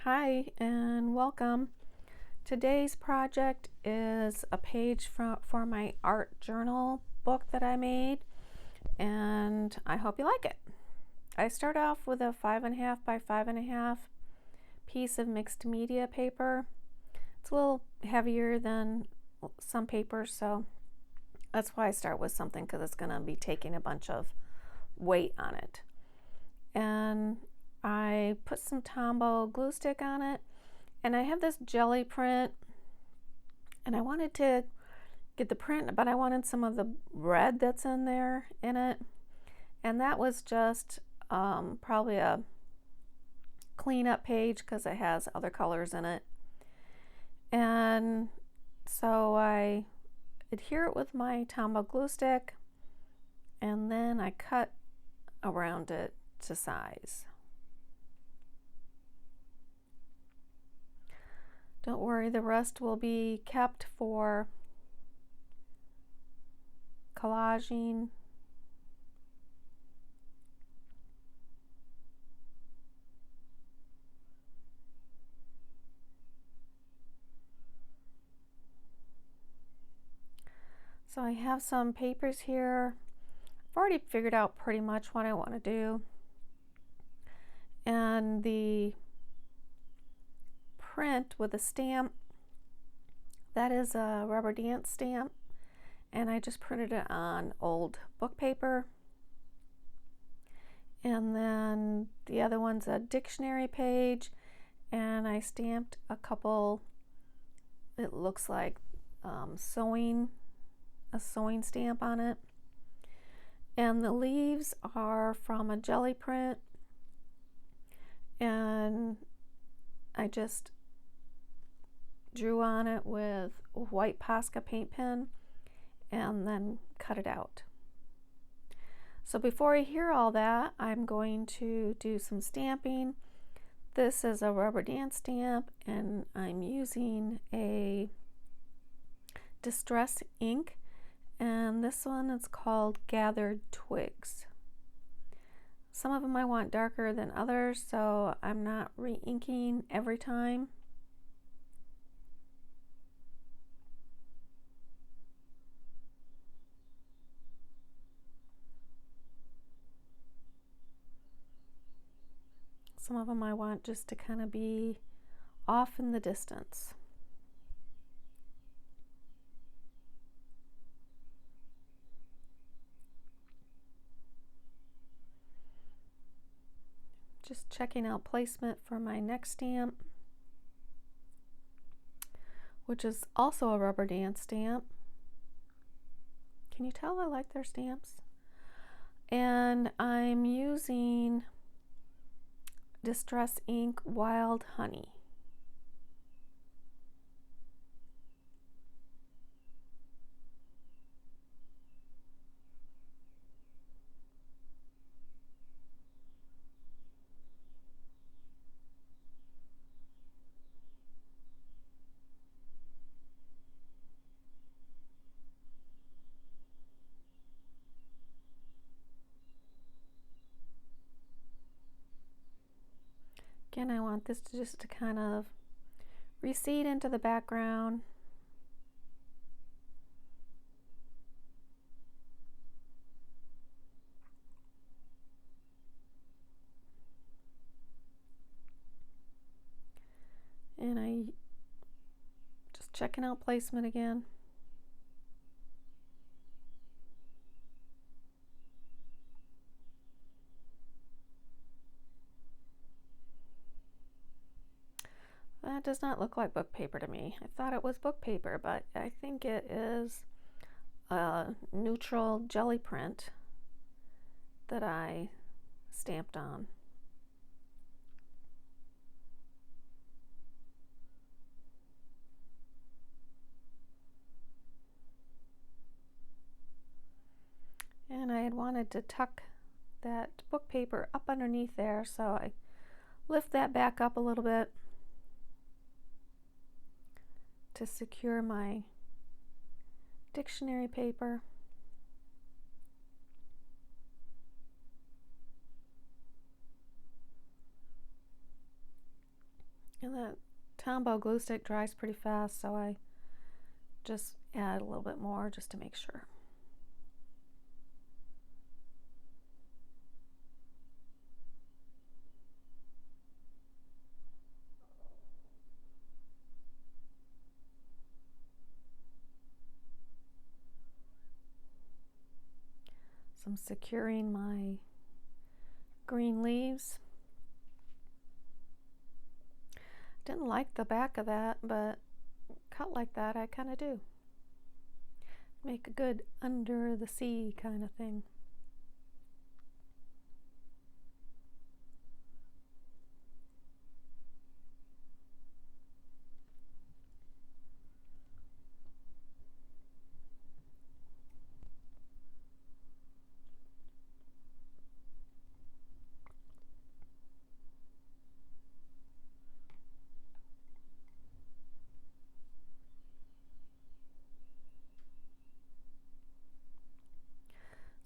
Hi and welcome. Today's project is a page for my art journal book that I made, and I hope you like it. I start off with a 5.5 by 5.5 piece of mixed media paper. It's a little heavier than some papers, so that's why I start with something, because it's going to be taking a bunch of weight on it. And I put some Tombow glue stick on it, and I have this jelly print, and I wanted to get the print, but I wanted some of the red that's in it, and that was just probably a cleanup page because it has other colors in it. And so I adhere it with my Tombow glue stick, and then I cut around it to size. Don't worry, the rest will be kept for collaging. So I have some papers here. I've already figured out pretty much what I want to do. And the print with a stamp, that is a rubber dance stamp, and I just printed it on old book paper. And then the other one's a dictionary page, and I stamped a couple, it looks like a sewing stamp on it. And the leaves are from a jelly print, and I just drew on it with a white Posca paint pen and then cut it out. So before I adhere all that, I'm going to do some stamping. This is a rubber dance stamp, and I'm using a distress ink, and this one is called Gathered Twigs. Some of them I want darker than others, so I'm not re-inking every time. Some of them I want just to kind of be off in the distance. Just checking out placement for my next stamp, which is also a rubber dance stamp. Can you tell I like their stamps? And I'm using Distress Ink Wild Honey. Again, I want this to kind of recede into the background. And I just checking out placement again. That does not look like book paper to me. I thought it was book paper, but I think it is a neutral jelly print that I stamped on. And I had wanted to tuck that book paper up underneath there, so I lift that back up a little bit to secure my dictionary paper. And that Tombow glue stick dries pretty fast, so I just add a little bit more just to make sure. So I'm securing my green leaves. Didn't like the back of that, but cut like that I kind of do. Make a good under the sea kind of thing.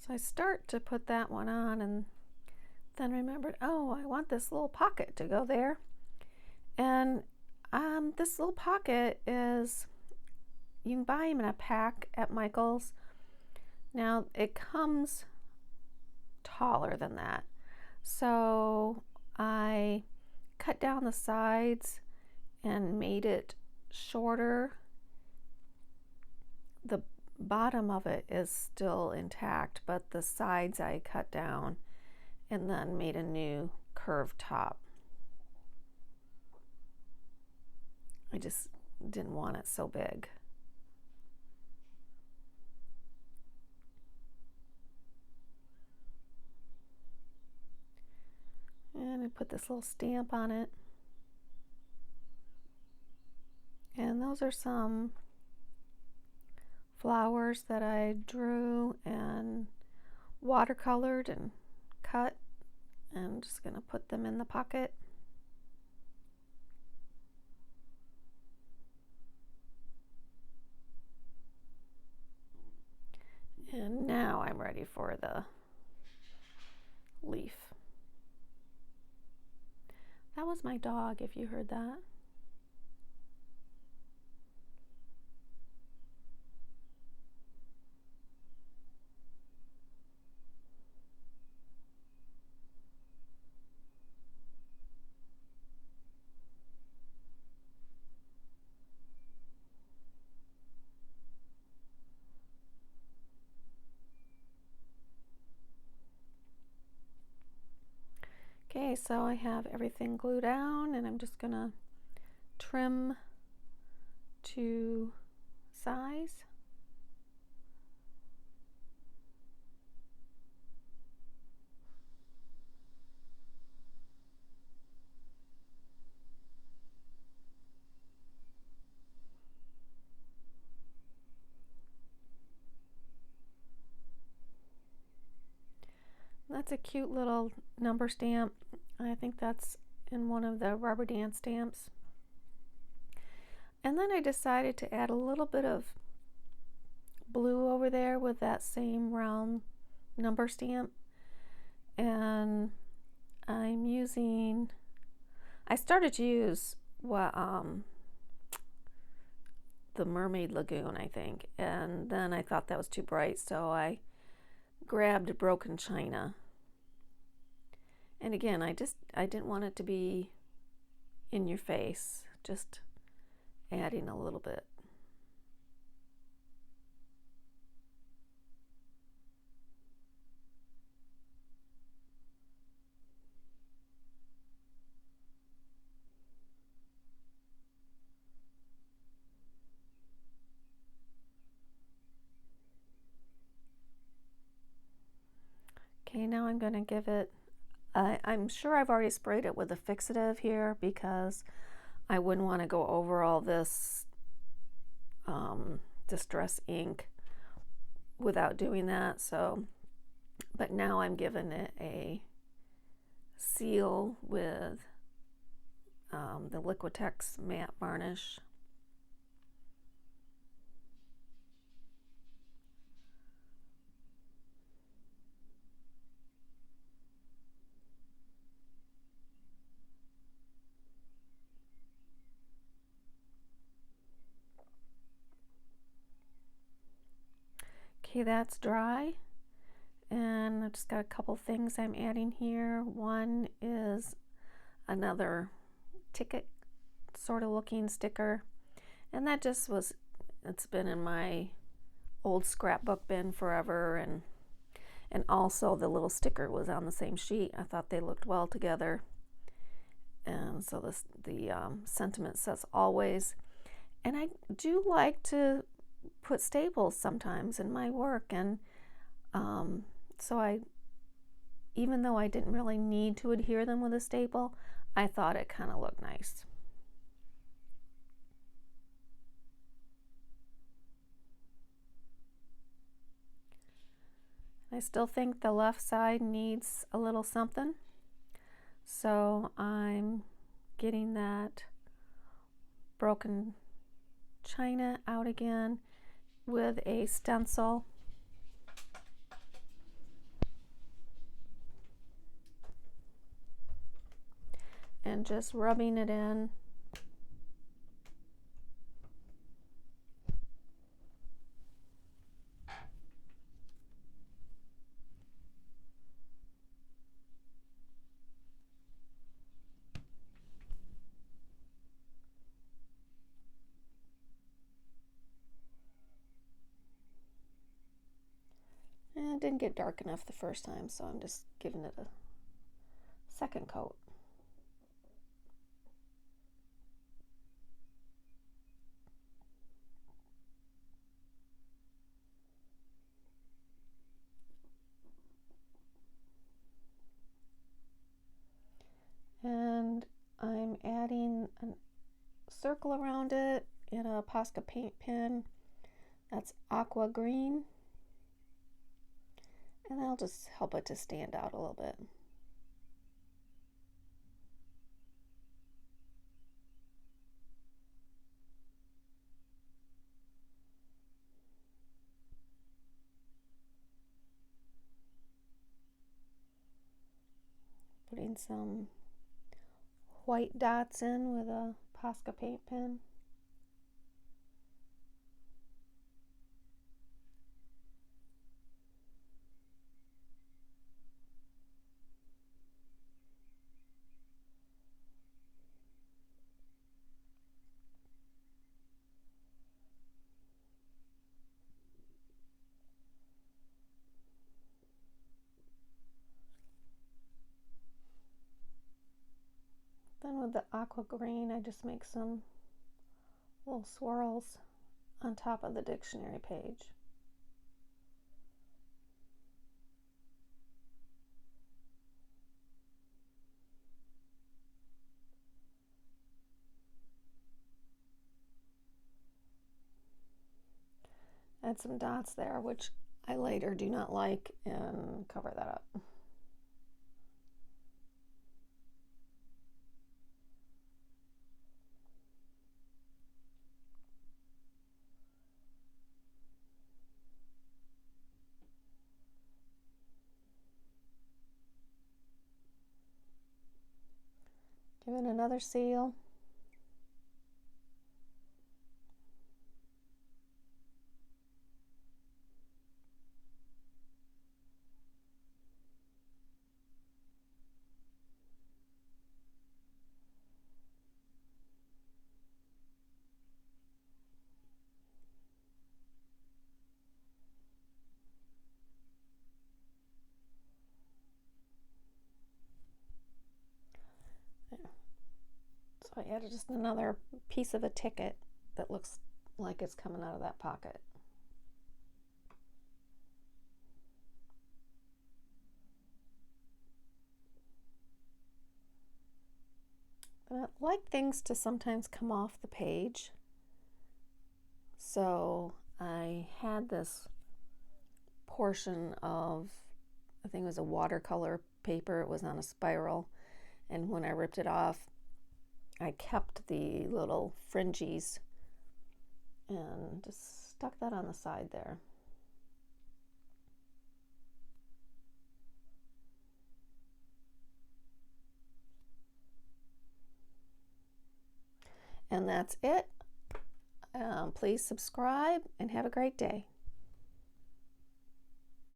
So I start to put that one on and then remembered, oh, I want this little pocket to go there. And this little pocket is, you can buy them in a pack at Michael's. Now it comes taller than that. So I cut down the sides and made it shorter. The bottom of it is still intact, but the sides I cut down and then made a new curved top. I just didn't want it so big. And I put this little stamp on it. And those are some flowers that I drew and watercolored and cut. And I'm just going to put them in the pocket. And now I'm ready for the leaf. That was my dog, if you heard that. Okay, so I have everything glued down and I'm just gonna trim to size. That's a cute little number stamp. I think that's in one of the rubber dance stamps. And then I decided to add a little bit of blue over there with that same round number stamp. And I'm using, I started to use what the Mermaid Lagoon, I think, and then I thought that was too bright, so I grabbed Broken China. And again, I didn't want it to be in your face, just adding a little bit. Okay, now I'm going to give it, I'm sure I've already sprayed it with a fixative here because I wouldn't want to go over all this distress ink without doing that. So, but now I'm giving it a seal with the Liquitex matte varnish. Okay, that's dry. And I've just got a couple things I'm adding here. One is another ticket sort of looking sticker. And that just was, it's been in my old scrapbook bin forever. And also the little sticker was on the same sheet. I thought they looked well together. And so the sentiment says always. And I do like to put staples sometimes in my work. And so even though I didn't really need to adhere them with a staple, I thought it kind of looked nice. I still think the left side needs a little something. So I'm getting that broken china out again with a stencil. And just rubbing it in. And it didn't get dark enough the first time, so I'm just giving it a second coat. And I'm adding a circle around it in a Posca paint pen. That's aqua green. And that'll just help it to stand out a little bit. Putting some white dots in with a Posca paint pen. Then with the aqua green, I just make some little swirls on top of the dictionary page. Add some dots there, which I later do not like, and cover that up. Give it another seal. So I added just another piece of a ticket that looks like it's coming out of that pocket. And I like things to sometimes come off the page. So I had this portion of, I think it was a watercolor paper. It was on a spiral. And when I ripped it off, I kept the little fringes and just stuck that on the side there. And that's it. Please subscribe and have a great day.